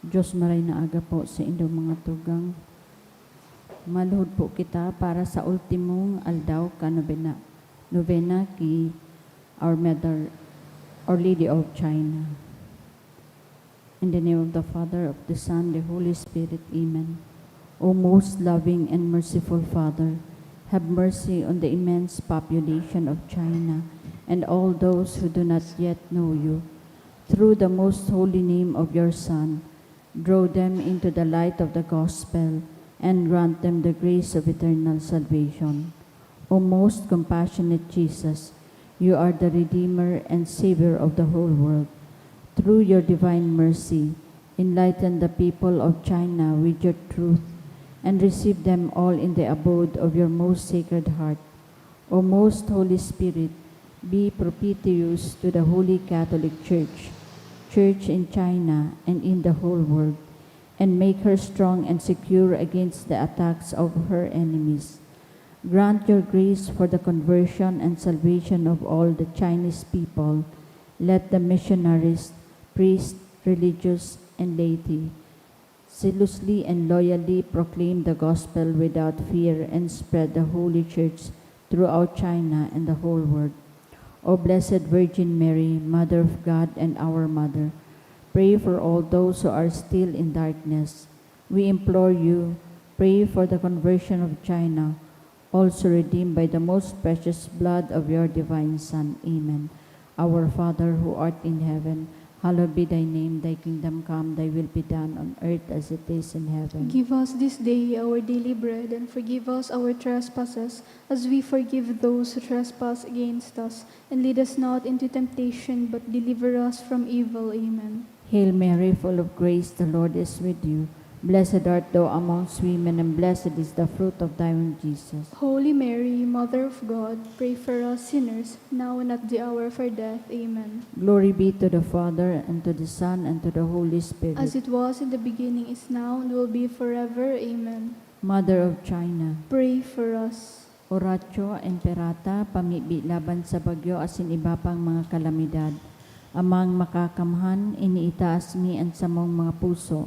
Diyos maray na aga po sa inyong mga tugang. Maluhod po kita para sa ultimong aldaw ka novena ki Our Mother, Our Lady of China. In the name of the Father, of the Son, the Holy Spirit, Amen. O most loving and merciful Father, have mercy on the immense population of China and all those who do not yet know you. Through the most holy name of your Son, draw them into the light of the gospel and grant them the grace of eternal salvation. O most compassionate Jesus, you are the Redeemer and Savior of the whole world. Through your divine mercy, enlighten the people of China with your truth and receive them all in the abode of your most sacred heart. O most Holy Spirit, be propitious to the Holy Catholic Church, Church in China and in the whole world, and make her strong and secure against the attacks of her enemies. Grant your grace for the conversion and salvation of all the Chinese people. Let the missionaries, priests, religious, and laity zealously and loyally proclaim the gospel without fear and spread the Holy Church throughout China and the whole world. O Blessed Virgin Mary, Mother of God and our Mother, pray for all those who are still in darkness. We implore you, pray for the conversion of China, also redeemed by the most precious blood of your divine Son. Amen. Our Father who art in heaven, hallowed be thy name, thy kingdom come, thy will be done on earth as it is in heaven. Give us this day our daily bread, and forgive us our trespasses, as we forgive those who trespass against us. And lead us not into temptation, but deliver us from evil. Amen. Hail Mary, full of grace, the Lord is with you. Blessed art thou amongst women, and blessed is the fruit of thy womb, Jesus. Holy Mary, Mother of God, pray for us sinners, now and at the hour of our death. Amen. Glory be to the Father, and to the Son, and to the Holy Spirit. As it was in the beginning, is now, and will be forever. Amen. Mother of China, Pray for us. Oratio Imperata, pamibi laban sa bagyo asin iba pang mga kalamidad. Amang makakamhan, iniitaas mi ang samong mga puso.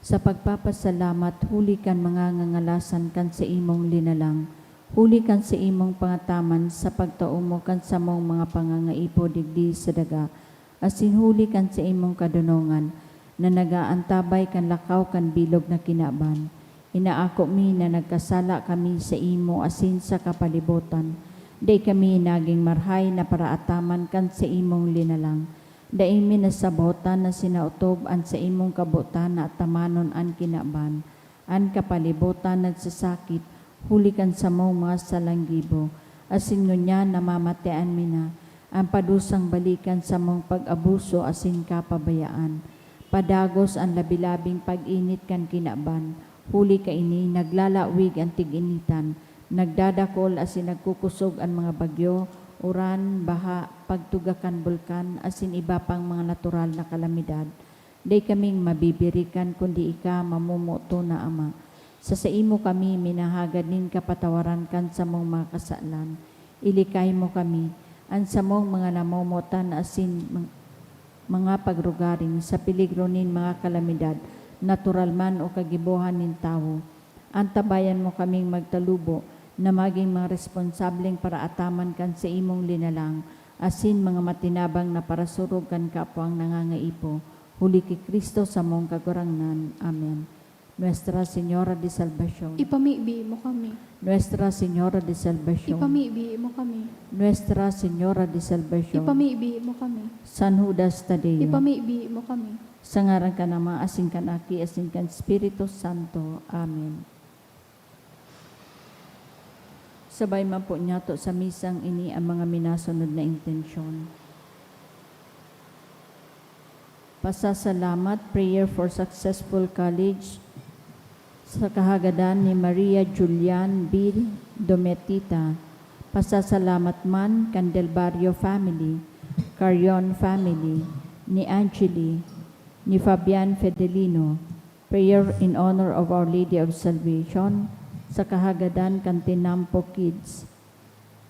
Sa pagpapasalamat, huli kan mga ngangalasan kan sa imong linalang. Huli kan sa imong pangataman sa pagtaumo kan sa mong mga pangangaipo digdi sa daga. Asin huli kan sa imong kadunongan, na nagaantabay kan lakaw kan bilog na kinaban. Inaako mi na nagkasala kami sa imo asin sa kapalibutan. Day kami naging marhay na paraataman kan sa imong linalang. Daing minasabotan na sinautob an sa imong kabutan na tamanon an kinaban, an kapalibutan nagsasakit, hulikan sa mong mga salanggibo, asin ngunya namamatean mina, ang padusang balikan sa mong pag-abuso asin kapabayaan. Padagos ang labilabing pag-init kan kinaban, huli ka ini naglalawig ang tig-initan, nagdadakol asin nagkukusog ang mga bagyo, uran, baha, pagtugakan bulkan, asin iba pang mga natural na kalamidad. Day kaming mabibirikan kundi ika mamumuto na Ama. Sa imo kami minahaganin kapatawaran kan sa mong mga kasalan. Ilikay mo kami, ang sa mong mga namumutan asin mga pagrugaring sa peligro nin mga kalamidad, natural man o kagibuhan nin tao. Antabayan mo kaming magtalubo, na maging mga responsableng para ataman kan sa imong linalang, asin mga matinabang na parasurog kan kapwang nangangaipo. Huli ki Kristo sa mong kagurangnan. Amen. Nuestra Señora de Salvación. Ipamibi mo kami. Nuestra Señora de Salvación. Ipamibi mo kami. Nuestra Señora de Salvación. Ipamibi mo kami. San Judas Tadeo. Ipamibi mo kami. Sa ngaran ka nama, asin kan aki, asin kan Espiritu Santo. Amen. Sabay man po niya to sa misang ini ang mga minasunod na intensyon. Pasasalamat, prayer for successful college sa kahagadan ni Maria Julian B. Dometita. Pasasalamat man kan Del Barrio family, Carion family, ni Angeli, ni Fabian Fedelino. Prayer in honor of Our Lady of Salvation sa kahagadan kan Tinampo Kids.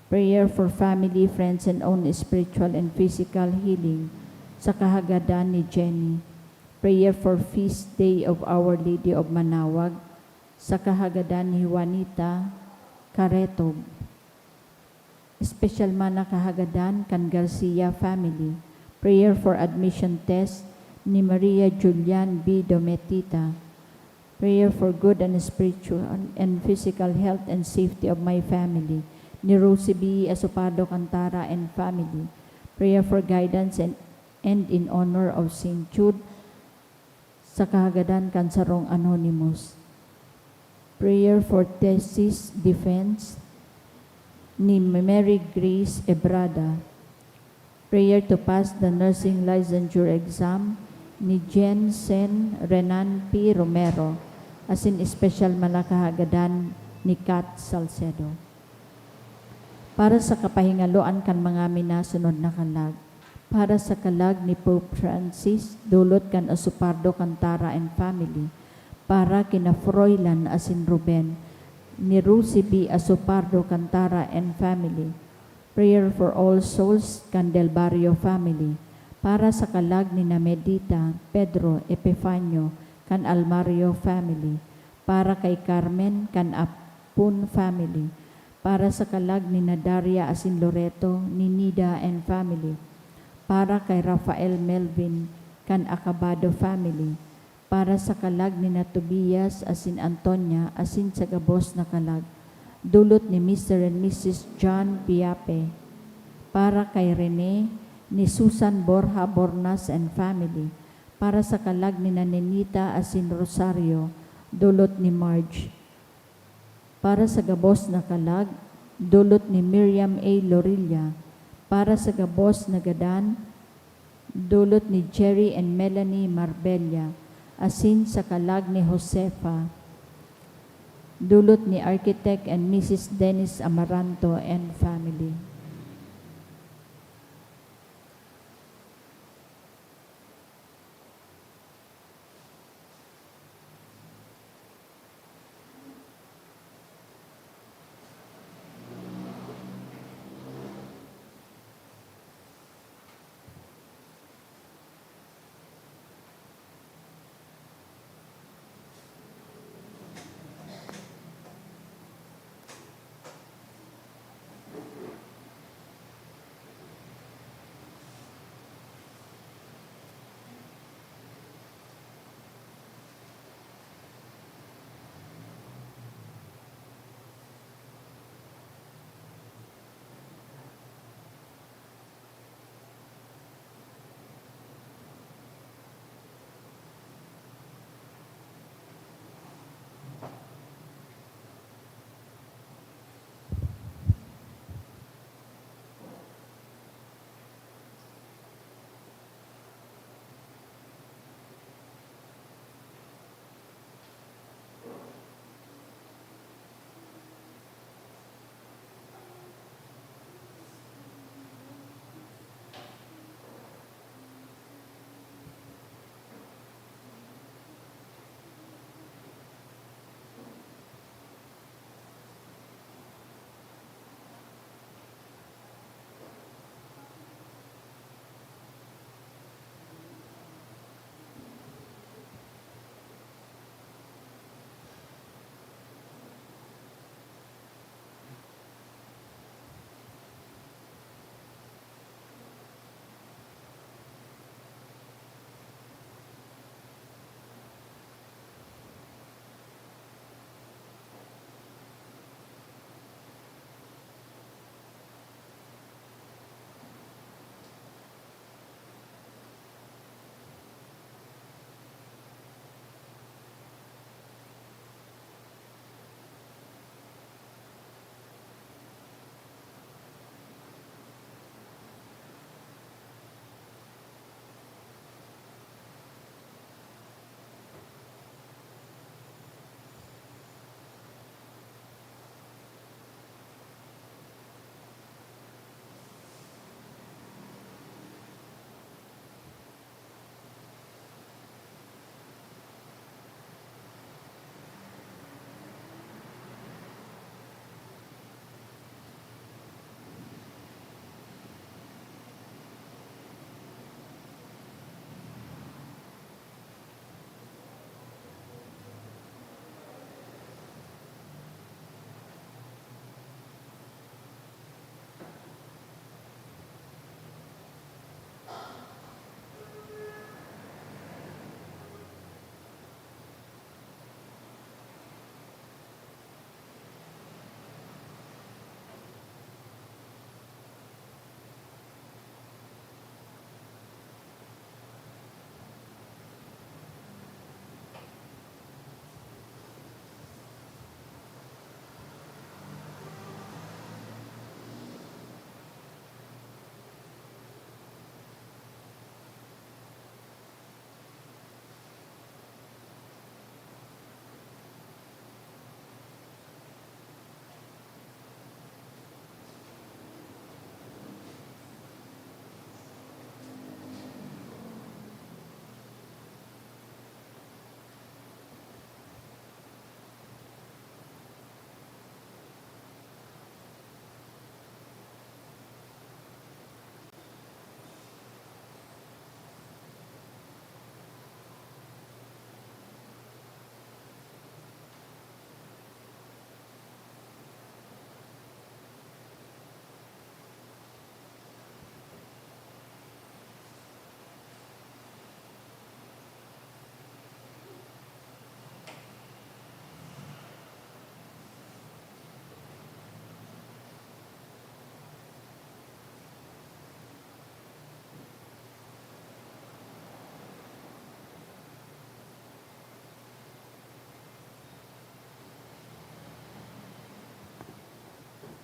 Prayer for family, friends, and own spiritual and physical healing sa kahagadan ni Jenny. Prayer for Feast Day of Our Lady of Manawag sa kahagadan ni Juanita Caretog. Special man na kahagadan kan Garcia family. Prayer for admission test ni Maria Julian B. Dometita. Prayer for good and spiritual and physical health and safety of my family. Ni Rosie B. Asopado Cantara and family. Prayer for guidance and in honor of St. Jude sa kahagadan kan Sarong Anonymous. Prayer for thesis defense ni Mary Grace Ebrada. Prayer to pass the nursing licensure exam ni Jen Sen Renan P. Romero. As in special malakahagadan ni Kat Salcedo. Para sa kapahingaloan kan mga minasunod na kalag. Para sa kalag ni Pope Francis, dulot kan Asupardo Cantara and family. Para kina Froilan Asin Ruben, ni Rosie B. Asupardo Cantara and family. Prayer for all souls kan Del Barrio family. Para sa kalag ni Namedita, Pedro, Epifanio, kan Almario family. Para kay Carmen, kan Apun family. Para sa kalag ni Nadaria Asin Loreto, ni Nida and family. Para kay Rafael Melvin, kan Acabado family. Para sa kalag ni Tobias Asin Antonia, asin sa gabos na kalag. Dulot ni Mr. and Mrs. John Piape. Para kay Rene, ni Susan Borja Bornas and family. Para sa kalag ni Nanenita Asin Rosario, dulot ni Marge. Para sa gabos na kalag, dulot ni Miriam A. Lorilla. Para sa gabos na gadan, dulot ni Jerry and Melanie Marbella. Asin sa kalag ni Josefa, dulot ni Architect and Mrs. Dennis Amaranto and family.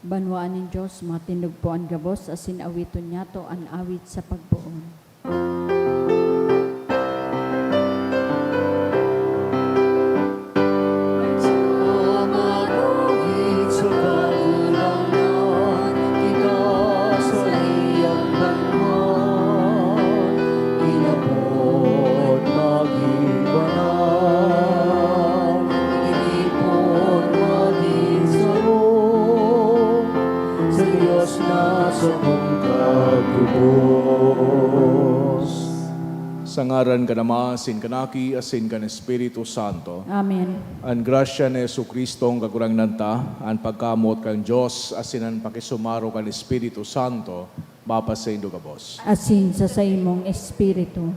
Banwaan ng Diyos, matindog po ang gabos, asin awiton niya to ang awit sa pagbuon. Sa ngaran ka nama, asin kanaki, asin kan Espiritu Santo. Amen. Ang grasya ni Jesucristo ang kagurang nanta, ang pagkamot kang Diyos, asin ang pakisumaro kan Espiritu Santo, mapasendo ka boss. Asin sa imong espiritu.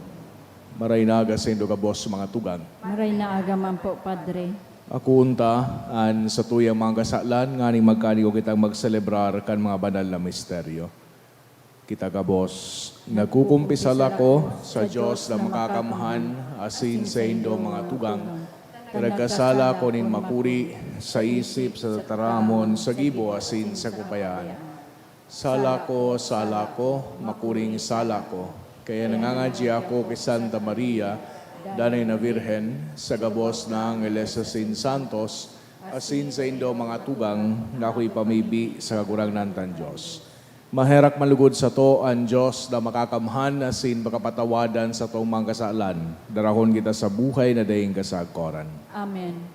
Maray naga sendo ka boss mga tugang. Maray na agaman po, Padre. Ako unta, an sa tuyang mga kasalan, nga ni magkanigo kitang magselebrar kan mga banal na misteryo. Kita ka boss, nagkukumpisal ako sa Diyos na makakamhan, asin sa indo mga tugang. Nagkasala ko nin makuri sa isip, sa taramon, sa gibo, asin sa kupayaan. Sala ko, makuring sala ko. Kaya nangangadji ako kay Santa Maria, danay na Virhen, sa gabos ng Angeles asin Santos, asin sa indo mga tugang, na ako'y pamibi sa kagurang nantan Diyos. Maherak malugod sa to ang Diyos na makakamhan asin makapatawadan sa tong mga kasalan. Darahon kita sa buhay na dayeng kasagkoran. Amen.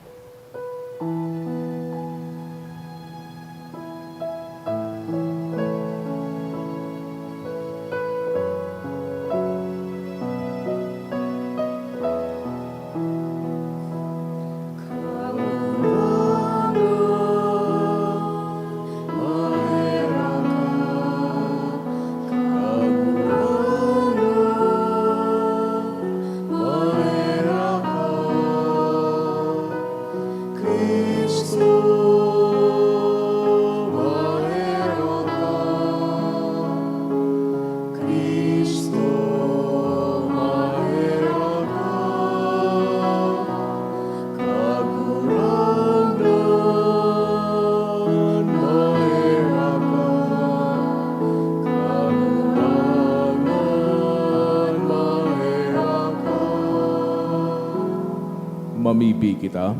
Mamibi kita.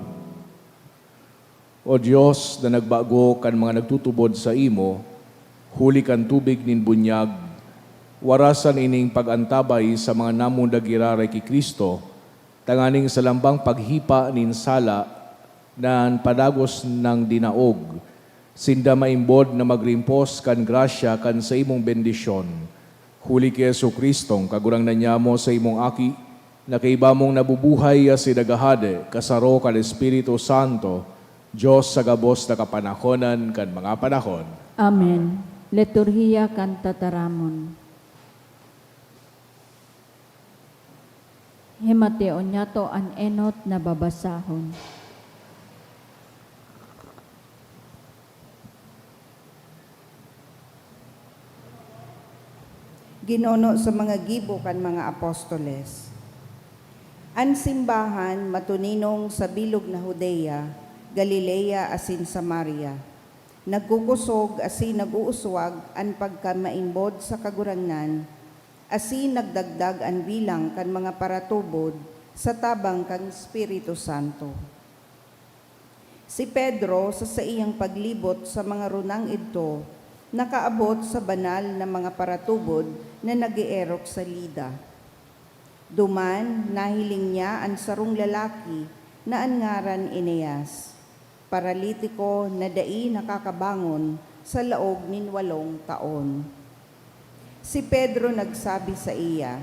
O Diyos na nagbago kan mga nagtutubod sa imo, huli kan tubig nin bunyag, warasan ining pagantabay sa mga namong dagiraray ki Kristo, tanganing sa lambang paghipa nin sala na padagos ng dinaog, sinda maimbod na magrimpos kan grasya kan sa imong bendisyon. Huli ki Jesucristong kagurang nanyamo sa imong aki, na kaiba mong nabubuhay si dagahade, kasaro kan Espiritu Santo, Diyos sa gabos na kapanahonan kan mga panahon. Amen. Liturhiya kan tataramon. Himateo niya to an enot na babasahon. Ginono sa mga gibo kan mga apostoles. An simbahan matuninong sa bilog na Judea, Galilea asin Samaria. Nagkukusog asin naguuswag an pagkamaimbod sa kagurangnan, asin nagdagdag an bilang kan mga paratubod sa tabang kan Espiritu Santo. Si Pedro sa iyang paglibot sa mga runang idto, nakaabot sa banal na mga paratubod na nag-ierok sa Lida. Duman, nahiling niya ang sarong lalaki na ang ngaran Eneas, paralitiko na dai nakakabangon sa laog nin 8 taon. Si Pedro nagsabi sa iya,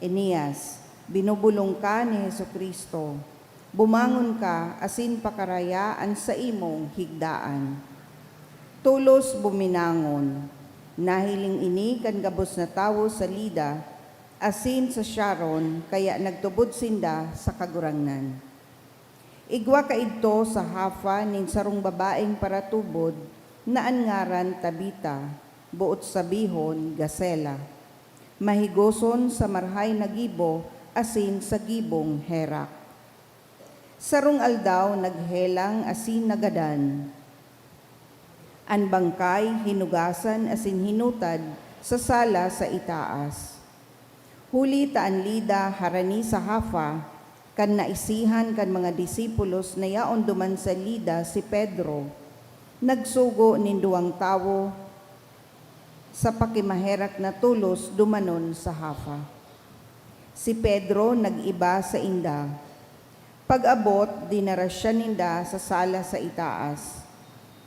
Eneas, binubulong ka ni Jesucristo, bumangon ka asin pakarayaan sa imong higdaan. Tulos buminangon, nahiling ini kan gabos na tawo sa Lida, asin sa Sharon, kaya nagtubod sinda sa kagurangnan. Igwa kaidto sa hafa nin sarong babaeng paratubod na angaran Tabita, buot sabihon Gasela. Mahigoson sa marhay na gibo, asin sa gibong herak. Sarong aldaw naghelang asin nagadan. An bangkay hinugasan asin hinutad sa sala sa itaas. Huli taan lida harani sa Hafa, kan naisihan kan mga disipulos na yaon duman sa lida si Pedro. Nagsugo ninduang tawo sa pakimaherak na tulos dumanon sa Hafa. Si Pedro nag-iba sa inda. Pag-abot, dinara siya ninda sa sala sa itaas.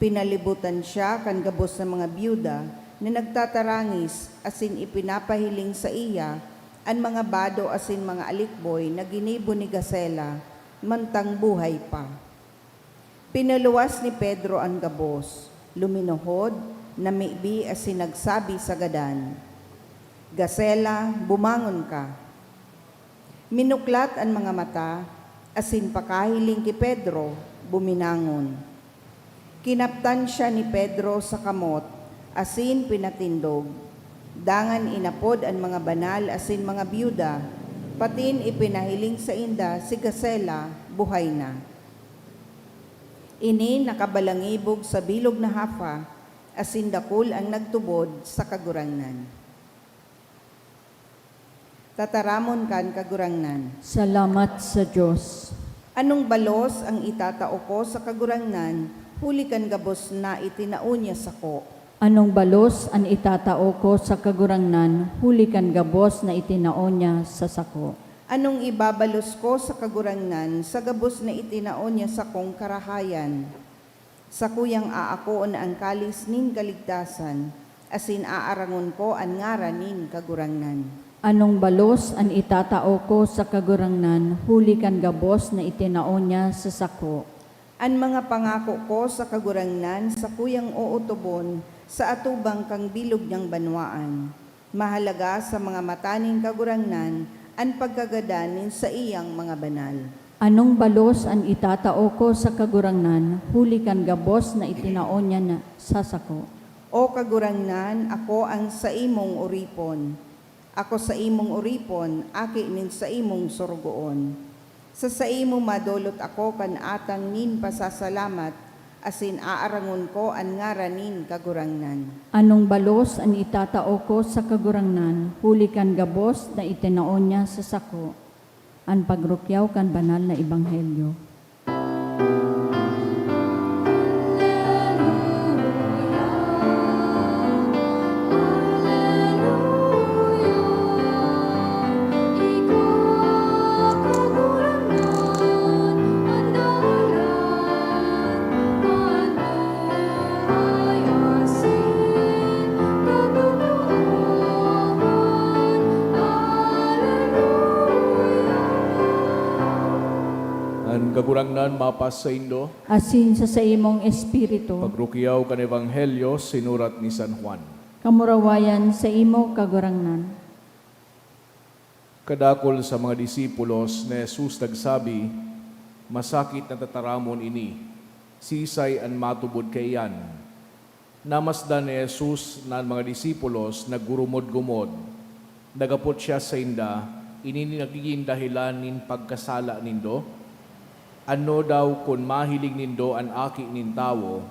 Pinalibutan siya kan gabos ng mga byuda na nagtatarangis asin ipinapahiling sa iya ang mga bado asin mga alikboy na ginibo ni Gasela, mantang buhay pa. Pinaluwas ni Pedro ang gabos, luminuhod, namibi asin nagsabi sa gadan, Gasela, bumangon ka. Minuklat ang mga mata, asin pakahiling ki Pedro, buminangon. Kinaptan siya ni Pedro sa kamot, asin pinatindog. Dangan inapod ang mga banal asin mga byuda, patin ipinahiling sa inda si Gasela, buhay na. Ini nakabalangibog sa bilog na Hafa, asin dakul ang nagtubod sa kagurangnan. Tataramon kan kagurangnan. Salamat sa Diyos. Anong balos ang itatao ko sa kagurangnan, huli kan gabos na itinaunya sako. Anong balos ang itatao ko sa kagurangnan, huli kan gabos na itinao niya sa sako. Anong ibabalos ko sa kagurangnan, sa gabos na itinaunya sakong karahayan. Sa kuyang aakoon ang kalis nin kaligtasan, asin aarangon ko ang ngaran nin kagurangnan. Anong balos ang itatao ko sa kagurangnan, huli kan gabos na itinao niya sa sako. Ang mga pangako ko sa kagurangnan, sa kuyang uutubon, sa atubang kang bilog niyang banwaan. Mahalaga sa mga mataning kagurangnan, ang pagkagadanin sa iyang mga banal. Anong balos ang itatao ko sa kagurangnan, huli kan gabos na itinao niya na sa sako. O kagurangnan, ako ang sa imong uripon. Ako sa imong uripon, aki nin sa imong sorgoon. Sa imong madulot ako kan atang nin pasasalamat, asin aarangon ko ang ngaran nin kagurangnan. Anong balos ang itatao ko sa kagurangnan, huli kan gabos na itinao niya sa sako. Ang pagrukyaw kan banal na ebanghelyo. Ang kagurangnan mapas sa Indo, Asin sa imong espiritu, pagrukyaw kan Ebanghelyo, sinurat ni San Juan. kamurawayan sa imo kagurangnan. Kadakol sa mga disipulos na Jesus nagsabi, masakit na tataramon ini, sisay an matubod kayan. Namasdan ni Jesus na mga disipulos naggurumod-gumod, nagapot siya sa inda, ini nagiging dahilan nin pagkasala nindo. Ano daw kung mahilig nindo ang aki nin tawo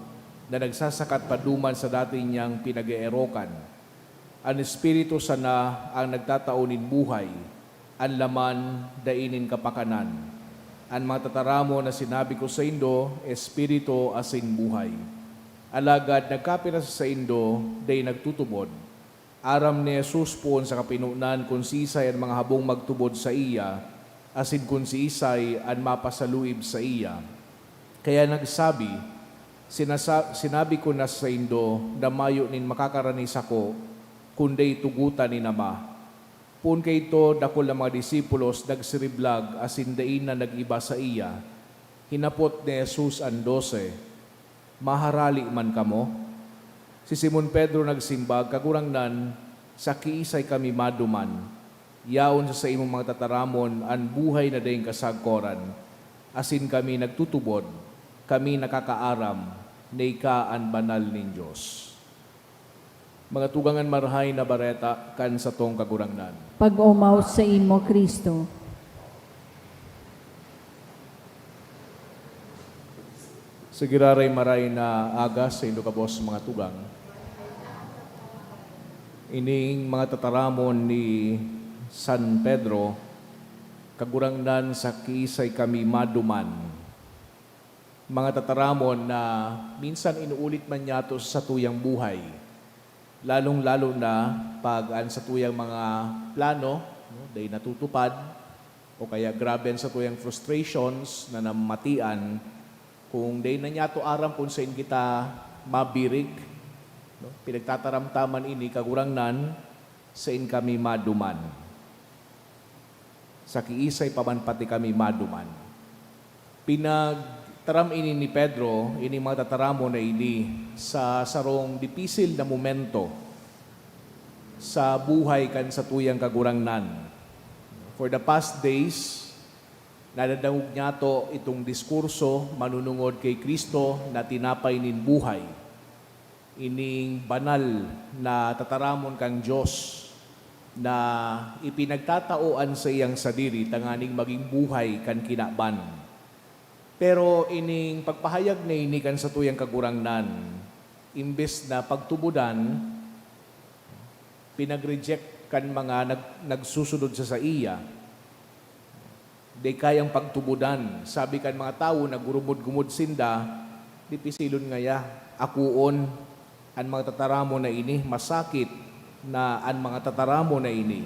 na nagsasakat paduman sa dati niyang pinag-eerokan. Ang Espiritu sana ang nagtataonin buhay, ang laman dainin kapakanan. Ang mga tataramo na sinabi ko sa indo, Espiritu asin buhay. Alagad nagkapira sa indo, day nagtutubod. Aram ni Jesus po sa kapinunan kung sisay ang mga habong magtubod sa iya, asin kung si Isay ang mapasaluib sa iya. Kaya nagsabi, sinabi ko na sa indo, damayo nin makakaranis ako, kunday tugutan ni Nama. Pun kay ito, dakol ang mga disipulos nagsiriblag, asin dain na nag-iba sa iya. Hinapot ni Jesus ang 12, maharali man kamo. Si Simon Pedro nagsimbag, kagurangnan, sa kiisay kami maduman. Yaon sa imong mga tataramon ang buhay na dayong kasagkoran. Asin kami nagtutubod, kami nakakaaram, na ika ang banal nin Diyos. Mga tugangan marhay na bareta kan sa tong kagurangnan. Pag-umaw sa imo, Kristo. Sa giraray maray na aga sa indo kabos mga tugang. Ining mga tataramon ni San Pedro, kagurangnan sa kiisay kami maduman. Mga tataramon na minsan inuulit man yato sa tuyang buhay. Lalong-lalo na pag sa tuyang mga plano, day natutupad, o kaya grabe sa tuyang frustrations na namatian, kung day na yato aram kung saan kita mabirig, pinagtataramtaman ini kagurangnan saan kami maduman. Sa kiisay paman pati kami maduman. Pinagtaram ini ni Pedro, ini mga tataramo na ini sa sarong dipisil na momento sa buhay kan sa tuyang kagurangnan. For the past days, nadadangog niya to itong diskurso manunungod kay Kristo na tinapay nin buhay. Ining banal na tataramon kang Diyos na ipinagtataoan sa iyang sadiri tanganing maging buhay kan kinaban. Pero ining pagpahayag na ini kan sa tuyang kagurangnan, imbes na pagtubudan, pinag-reject kan mga nagsusunod sa iya. Di kayang pagtubudan. Sabi kan mga tao, nagurumod-gumod sinda, di pisilon ngaya, akuon, ang mga tataramo na ini, masakit na ang mga tataramo na ini.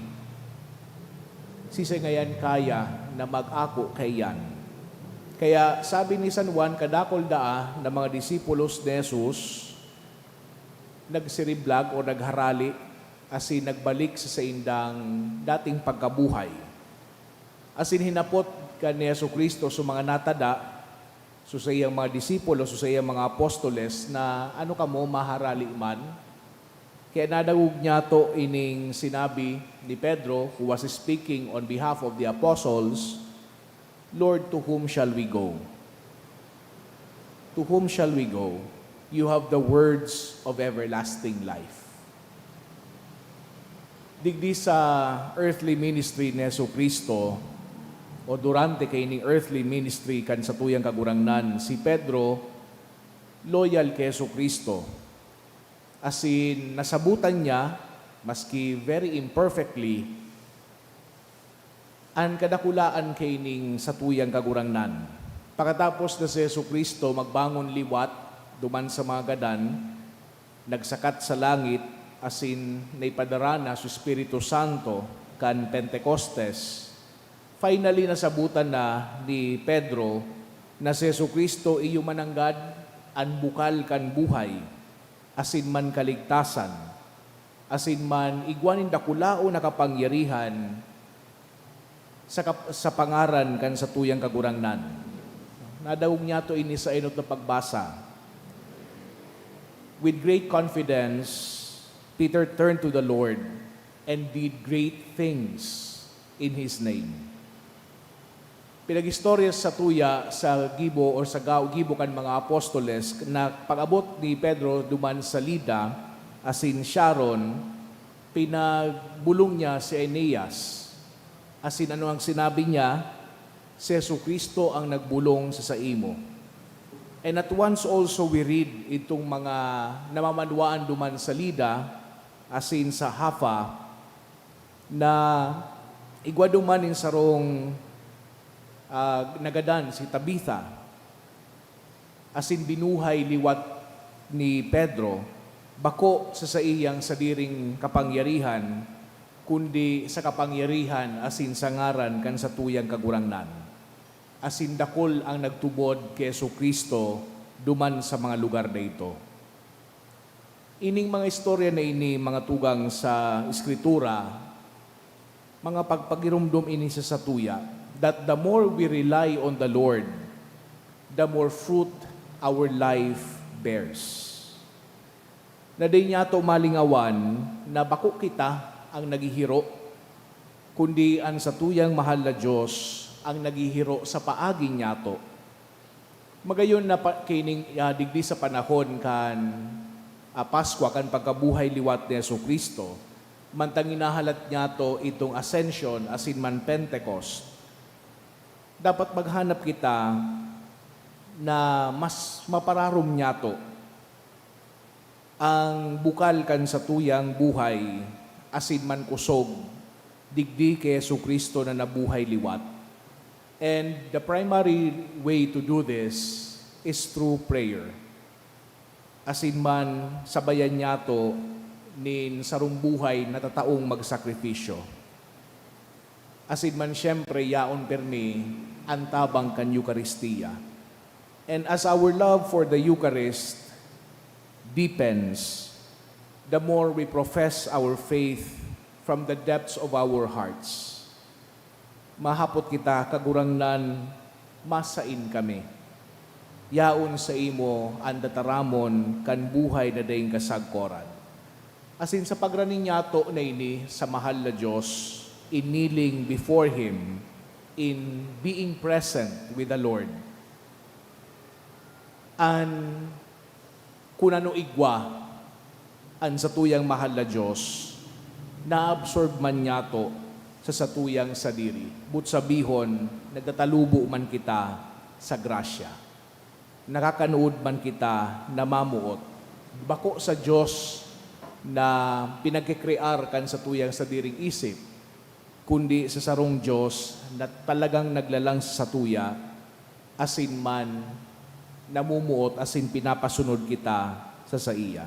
Sisay ngayan kaya na mag-ako kayan. Kaya sabi ni San Juan, kadakol daa na mga disipulos ni Jesus, nagsiriblag o nagharali, asin nagbalik sa indang dating pagkabuhay. Asin hinapot ka ni Jesucristo sa mga natada, sa iyang mga disipulo, sa iyang mga apostoles, na ano ka mo, maharali man. Kaya nadagog niya to ining sinabi ni Pedro, who was speaking on behalf of the apostles, Lord, to whom shall we go? To whom shall we go? You have the words of everlasting life. Digdi sa earthly ministry ni Jesucristo o durante kay ning earthly ministry kan sa tuyang kagurangnan, si Pedro loyal kay Jesucristo. As in, nasabutan niya, maski very imperfectly, ang kadakulaan kay ning sa tuyang kagurangnan. Pagkatapos na si Jesucristo magbangon liwat, duman sa mga gadan, nagsakat sa langit, asin naipadarana sa Espiritu Santo kan Pentecostes, finally nasabutan na ni Pedro na si Jesucristo iyo mananggad an bukal kan buhay, asin man kaligtasan, asin man igwanin dakulao na kapangyarihan sa pangaran kan sa tuyang kagurangnan. Nadawog niya to ini sa inot na pagbasa. With great confidence, Peter turned to the Lord and did great things in His name. Pinag-istorya sa tuya sa gibo o sa gibo kan mga apostoles na pag-abot ni Pedro duman sa Lida, asin Sharon, pinagbulong niya si Aeneas. Asin ano ang sinabi niya? Si Jesucristo ang nagbulong sa imo. And at once also we read itong mga namamanwaan duman sa Lida, asin sa Hafa, na igwaduman in sarong nagadan si Tabitha, asin binuhay liwat ni Pedro, bako sa iyang sadiring kapangyarihan, kundi sa kapangyarihan asin sa ngaran kan sa tuyang kagurangnan. Asin dakol ang nagtubod kay Jesucristo duman sa mga lugar na ito. Ining mga istorya na ini, mga tugang sa Escritura, mga pagpagirumdum ini sa satuya, that the more we rely on the Lord, the more fruit our life bears. Na di niya to malingawan na bako kita ang naghihiro, kundi ang satuyang mahal na Diyos ang naghihiro sa paagi niya to. Magayon na kining digdi sa panahon kan Pasko kan pagkabuhay liwat ni Jesucristo, mantang inahalat niya to itong ascension asin man Pentecost. Dapat maghanap kita na mas mapararom niya to ang bukal kan sa tuyang buhay asin man kusog digdi kay Jesucristo na nabuhay liwat. And the primary way to do this is through prayer. Asin man sabayan niya to nin sarong buhay na tataong magsakripisyo. Asin man siyempre yaon permi antabang kan Eucharistia. And as our love for the Eucharist deepens, the more we profess our faith from the depths of our hearts. Mahapot kita kagurangnan masain kami. Yaon sa imo ang dataramon kan buhay na daing kasagkoran. Asin sa pagraning yato na ini sa mahal na Diyos, in kneeling before Him, in being present with the Lord. An kunano igwa an satuyang mahal na Diyos, na-absorb man niya to sa satuyang sadiri. But sabihon, nagtatalubo man kita sa grasya. Nakakanood man kita na mamuot. Bako sa Diyos na pinagkikrear kan sa tuyang sadiring isip, kundi sa sarong Diyos na talagang naglalang sa tuya, asin man namumuot, asin pinapasunod kita sa saiya.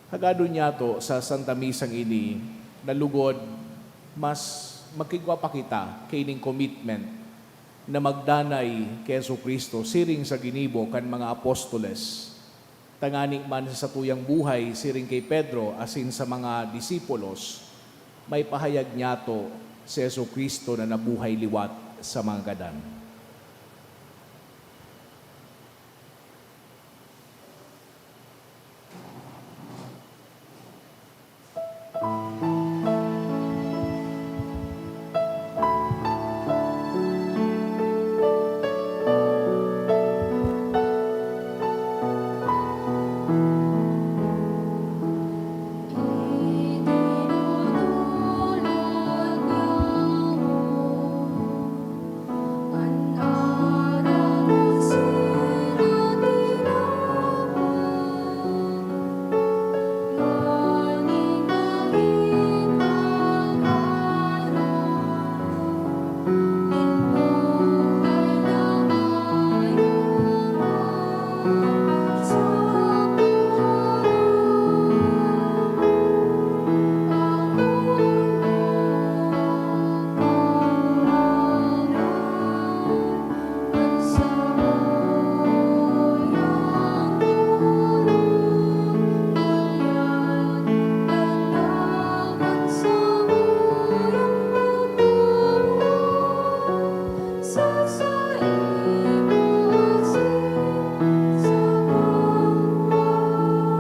Hagado niya to sa Santa Misang ini, na lugod, mas magkigwa pa kita kaining commitment na magdanay kay Jesucristo, siring sa ginibo kan mga apostoles. Tangani man sa tuyang buhay, siring kay Pedro, asin sa mga disipulos, may pahayag niya to si Jesucristo na nabuhay liwat sa mga gadan.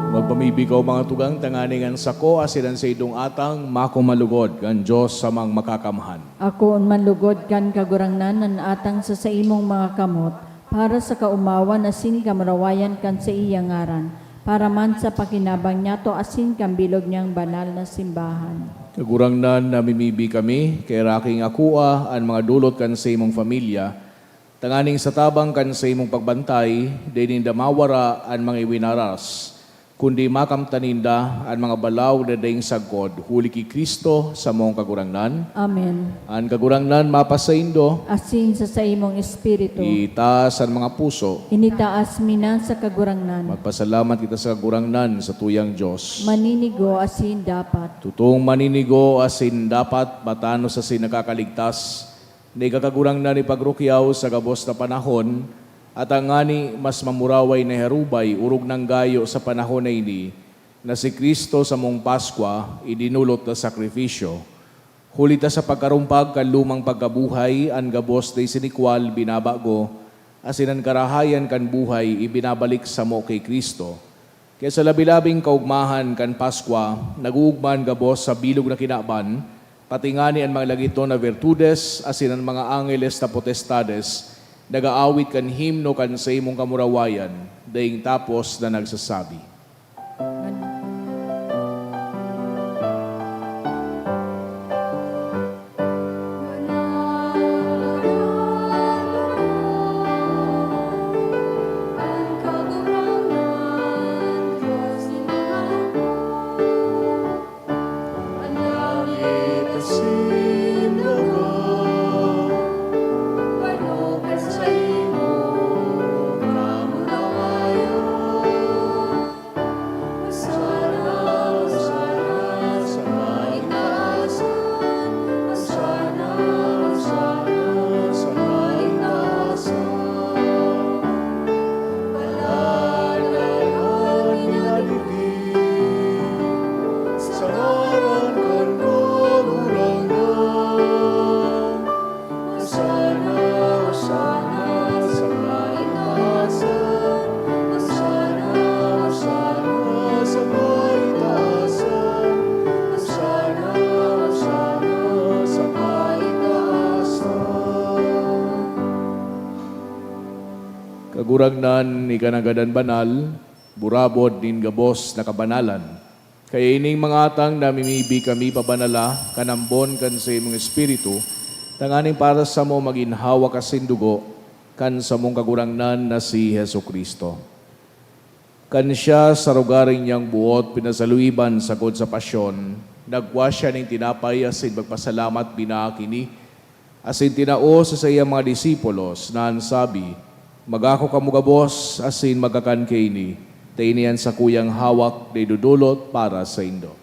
Magpamibigaw mga tugang tanganingan sako asidan sa idong atang makumalugod kan Diyos sa mang makakamahan. Ako manlugod kan kagurangnan nan atang sa imong mga kamot, para sa kaumawan asin kamarawayan kan sa iyang ngaran, para man sa pakinabang niya to asin kan bilog niyang banal na simbahan. Kagurangnan namimibi kami, kay raking akua ang mga dulot kan sa imong familia, tanganing sa tabang kan sa imong pagbantay, dinin damawara ang mga iwinaras, kundi makamtaninda ang mga balaw na daing sagkod, huli ki Kristo sa mong kagurangnan. Amen. Ang kagurangnan mapasaindo, Asin sa imong espiritu, itaas ang mga puso. initaas minan sa kagurangnan, Magpasalamat kita sa kagurangnan sa tuyang Diyos. maninigo asin dapat. Tutong maninigo asin dapat matano sa sinakakaligtas, na ikakagurangnan ni pagrukyaw sa gabos na panahon, at ang ngani mas mamuraway na herubay urog ng gayo sa panahon na ini, na si Kristo sa mong Paskwa idinulot na sakripisyo. Hulita sa pagkarumpag kan lumang pagkabuhay, ang gabos na isinikwal binabago, asin ang karahayan kan buhay ibinabalik sa mo kay Kristo. Kaya sa labilabing kaugmahan kan Paskwa, nagugman gabos sa bilog na kinaban, patingani ang mga lagito na virtudes, asin ang mga angeles na potestades, nagaawit kan himno kan sa imong kamurawayan, daing tapos na nagsasabi. kaguragnan ni kanagadan banal, burabod din gabos na kabanalan. Kaya ining mga atang namimibi kami pabanala, kanambon kan sa imong espiritu, tanganing para sa mo maginhawa kasindugo, kan sa mong kagurangnan na si Hesu Kristo. Kan siya sa rugaring niyang buot, pinasaluiban sagod sa pasyon, nagwa siya ng tinapay asin magpasalamat binaakini, asin tinao sa iyang mga disipulos na ansabi, magako kamugabos asin magakan kaini, tainian sa kuyang hawak na idudulot para sa indo.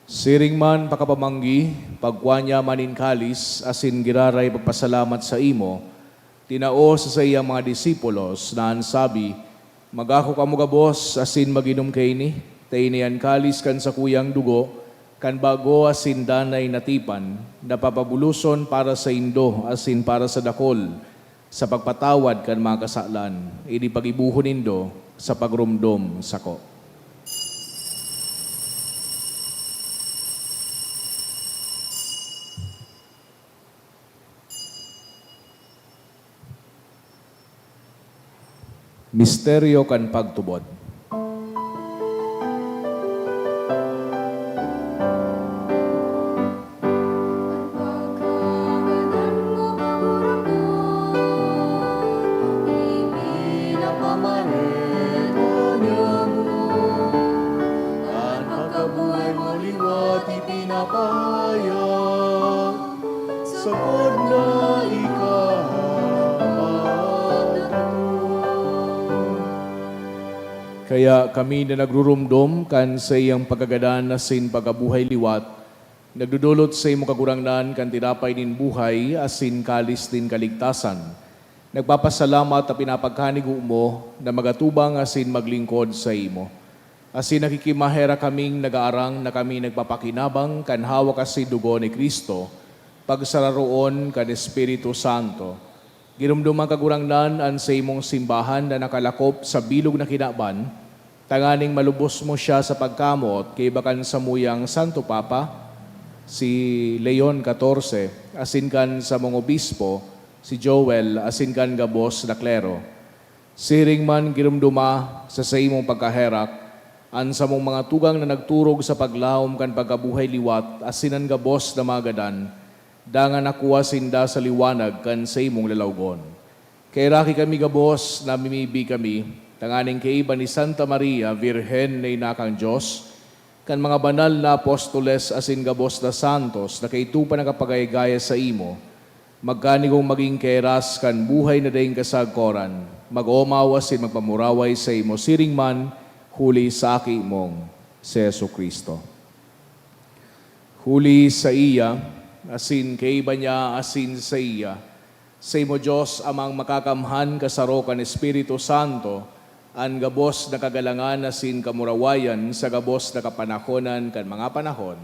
Siring man pakapamanggi, pagkuanya manin kalis, asin giraray pagpasalamat sa imo, tinao sa iyang mga disipulos na ansabi, magako kamugabos asin maginom kaini, tainian kalis kan sa kuyang dugo, kan bago asin danay natipan, napapabuluson para sa indo asin para sa dakol, sa pagpatawad kan mga kasalan, ini pagibuhon indo sa pagrumdom sako. Misteryo kan pagtubod. Kaya kami na nagrurumdom kan sa iyang pagkagadan na sin pagabuhay liwat, nagdudulot sa iyong kagurangnan kan tinapay din buhay asin kalis din kaligtasan. Nagpapasalamat at pinapagkanigo mo na magatubang asin maglingkod sa imo. Asin nakikimahera kaming nagaarang na kami nagpapakinabang kan hawak asin dugo ni Kristo, pagsararoon kan Espiritu Santo. Girumdumang kagurangnan an sa imong simbahan na nakalakop sa bilog na kinaban, tanganing malubos mo siya sa pagkamot kay bakan sa muyang Santo Papa, si Leon XIV, asin kan sa mga obispo, si Joel, asin kan gabos na klero. Siring man girumduma sa imong pagkaherak, an sa mong mga tugang na nagturog sa paglaom kan pagkabuhay liwat, asinan gabos na magadan, dangan nakuha sinda sa liwanag kan sa imong lalawgon. Kay raki kami gabos, namimibi kami, tanganing kay iba ni Santa Maria, Virhen na inakang Diyos, kan mga banal na apostoles asin gabos na santos, na kay tupa nakapagayagaya sa imo, magkanigong maging keras kan buhay na daing kasagkoran, mag-omaw asin magpamuraway sa imo, siring man, huli sa aki mong si Yesu Kristo. Huli sa iya, asin kay iba niya, asin sa iya. Sa imo Diyos, amang makakamhan kasaro kan Espiritu Santo, an gabos na kagalangan asin kamurawayan sa gabos na kapanahonan kan mga panahon.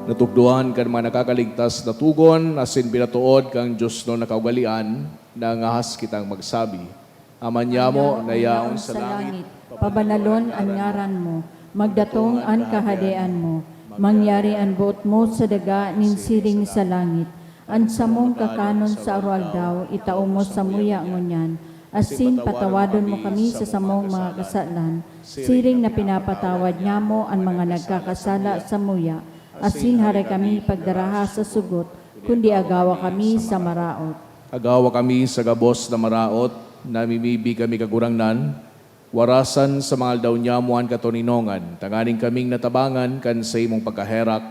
Natugduhan kan mga nakakaligtas na tugon, asin pinatuod kang Diyos no nakaugalian, na ngahas kitang magsabi. Amanyamo na yaon sa langit, pabanalon ang ngaran mo, magdatong ang kahadean mo, mangyari ang buot mo sa daga nin siring sa langit, ang samong kakanon sa oral daw, itao mo sa muya ngunyan, asin patawadon mo kami sa samong mga kasalan, siring na pinapatawad niya mo ang mga nagkakasala sa muya, asin haray kami pagdaraha sa sugot, kundi agawa kami sa maraot. agawa kami sa gabos na maraot, namimibi kami kagurangnan, warasan sa mga aldaw niya mo ang katoninongan, tanganing kaming natabangan kan sa imong pagkaherak,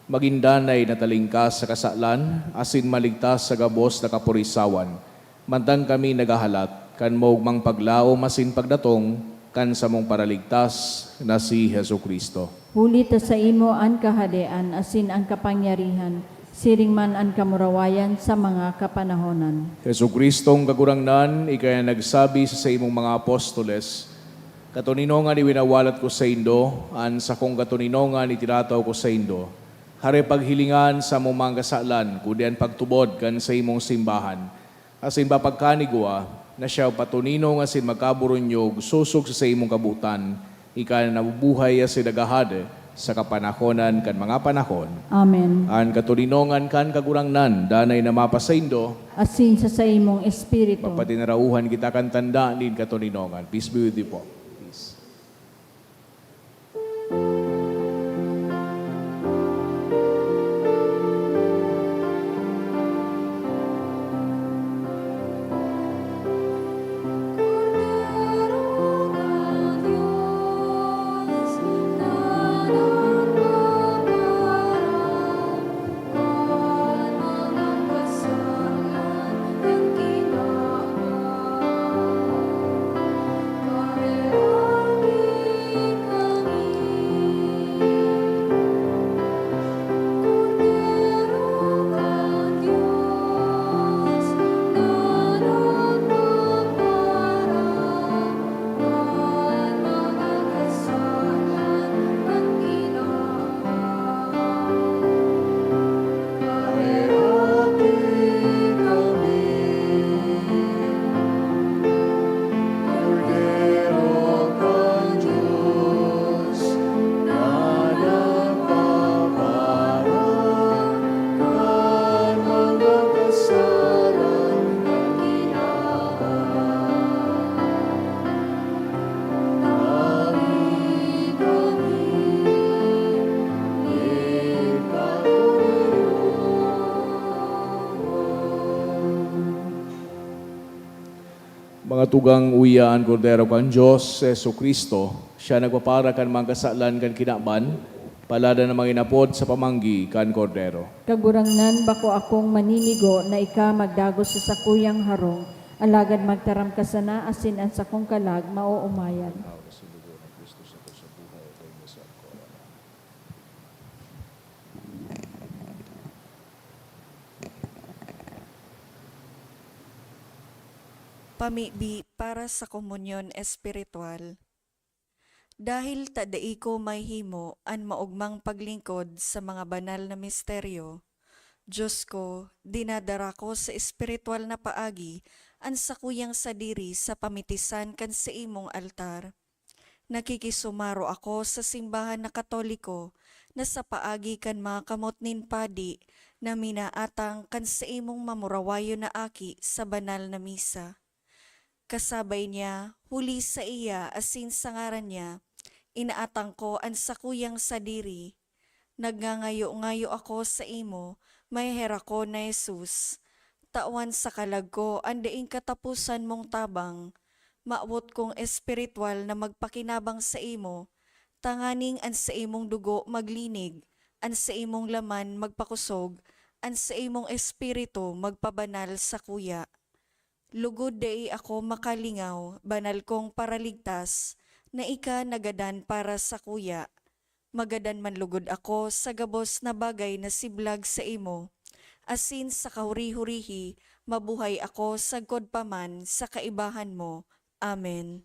magindanay na talingkas sa kasalan, asin maligtas sa gabos na kapurisawan. Mantang kami nagahalat, kan maugmang paglaom asin pagdatong, kan sa mong paraligtas na si Hesu Kristo. Huli ta sa imo ang kahadean, asin ang kapangyarihan, siring man ang kamurawayan sa mga kapanahonan. Hesu Kristong kagurangnan, ikaya nagsabi sa imong mga apostoles, katuninongan iwinawalat ko sa indo, an sa kong katuninongan itinataw ko sa indo. Hare paghilingan sa mong mga kasalan, kundi ang pagtubod kan sa imong simbahan. Asin ba pagkanigwa, na siya patuninong asin magkaburunyog, susog sa imong kabutan, ika na nabubuhay asin nagahade sa kapanahonan kan mga panahon. Amen. An katuninongan kan kagurangnan, danay na mapasaindo, Asin sa imong espiritu. pagpatinarauhan kita kan tanda din katuninongan. Peace be with you po. Peace. Mga tugang uyaan kordero kan Diyos, Yesu Kristo, siya nagpapara kan mga kasalan kan kinaban, palada na mga inapod sa pamanggi kan kordero. Kagurangnan bako akong maninigo na ika magdagos sa sakuyang harong, alagad magtaram ka sana asin ang sakong kalag mauumayan. Pamibi para sa komunyon espiritual. Dahil tadai ko may himo an maugmang paglingkod sa mga banal na misteryo, Diyos ko, dinadara ko sa espiritual na paagi an sakuyang sadiri sa pamitisan kan sa imong altar. Nakikisumaro ako sa simbahan na Katoliko na sa paagi kan mga kamotnin padi na minaatang kan sa imong mamurawayo na aki sa banal na misa. Kasabay niya, huli sa iya asin sa ngaran niya, inaatang ko ang sakuyang sadiri. Nagngangayo-ngayo ako sa imo, may hera ko na Jesus. Tawan sa kalag ko, ang daing katapusan mong tabang. Maawot kong espiritual na magpakinabang sa imo, tanganing an sa imong dugo maglinig, an sa imong laman magpakusog, an sa imong espiritu magpabanal sa kuya. Lugod dai ako makalingaw, banal kong paraligtas, na ika nagadan para sa kuya. Magadan man lugod ako sa gabos na bagay na siblag sa imo. Asin sa kahuri-hurihi, mabuhay ako sa godpaman sa kaibahan mo. Amen.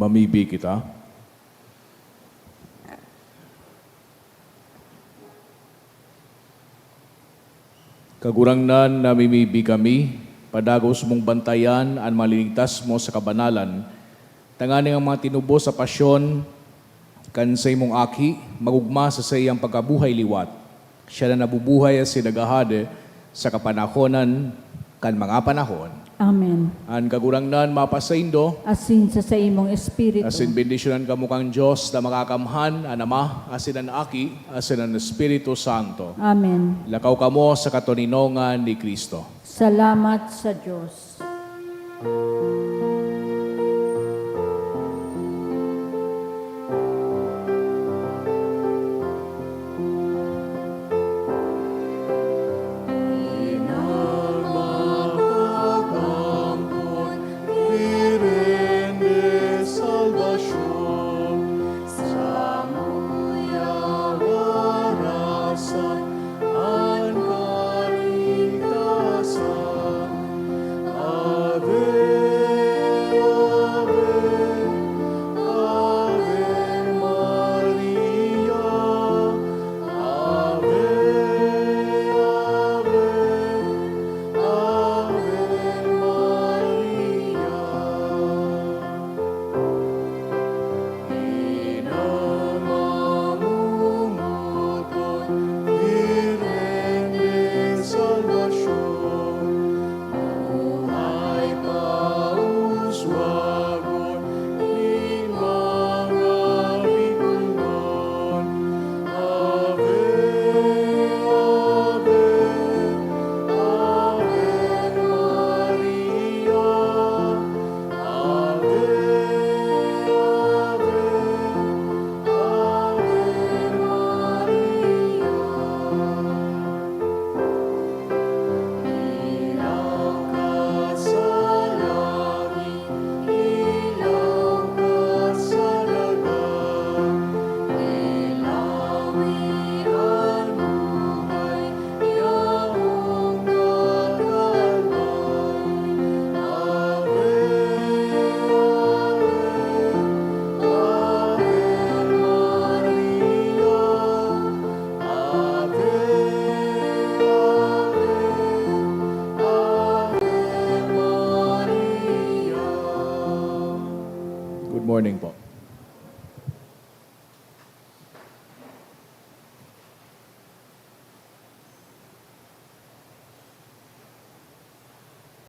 Mamibi kita. Kagurangnan namimibi kami, padagos mong bantayan ang malinigtas mo sa kabanalan, tanganing ang mga tinubo sa pasyon, kan sa imong aki, magugma sa iyang pagkabuhay liwat. Siya na nabubuhay at sinagahade sa kapanahonan kan mga panahon. Amen. Ang kagurangnan mapasaindo, Asin sa imong espiritu. asin bendisyonan ka mo kang Diyos na makakamhan, ang Ama, asin ang Aki, asin ang Espiritu Santo. Amen. Lakaw ka mo sa katuninongan ni Kristo. Salamat sa Diyos. Good morning po.